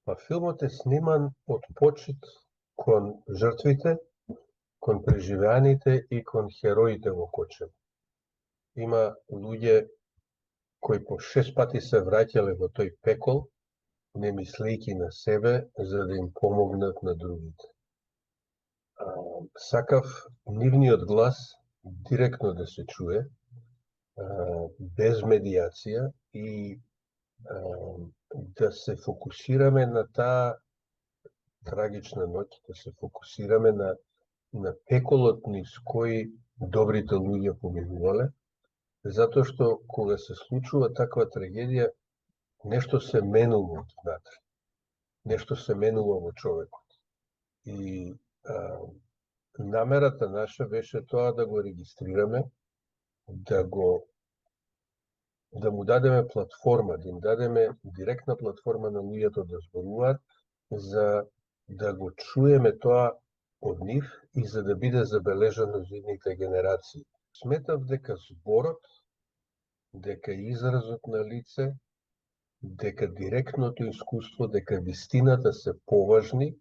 Па филмот е сниман од почит кон жртвите, кон преживеаните и кон хероите во Кочево. Има луѓе кои по 6 пати се враќале во тој пекол, не мислејќи на себе, за да им помогнат на другите. Сакав нивниот глас директно да се чуе, без медиација и да се фокусираме на таа трагична ноќ, да се фокусираме на пеколот низ кој добрите луѓе поминувале, затоа што кога се случува таква трагедија, нешто се менува одвнатре. Нешто се менува во човекот. И намерата наша беше тоа да го регистрираме, да му дадеме платформа, да им дадеме директна платформа на луѓето да зборуваат, за да го чуеме тоа од нив и за да биде забележано за идните генерации. Сметав дека зборот, дека изразот на лице, дека директното искуство, дека вистината се поважни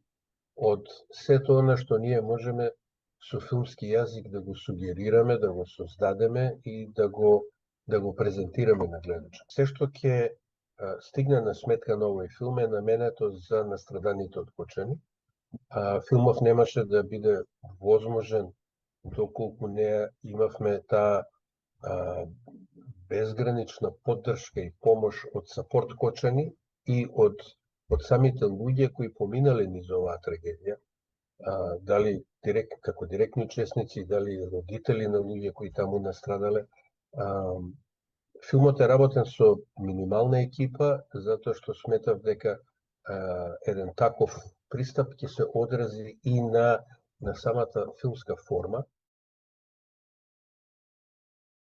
од сето она што ние можеме со филмски јазик да го сугерираме, да го создадеме и да го презентираме на гледачот. Се што ќе стигне на сметка на овој филм е наменето за настраданите од Кочани. Филмов немаше да биде возможен доколку не имавме таа безгранична поддршка и помош од Сапорт Кочани и од самите луѓе кои поминале низ оваа трагедија, дали како директни учесници, дали родители на луѓе кои таму настрадале. Филмот е работен со минимална екипа, затоа што сметав дека еден таков пристап ќе се одрази и на самата филмска форма.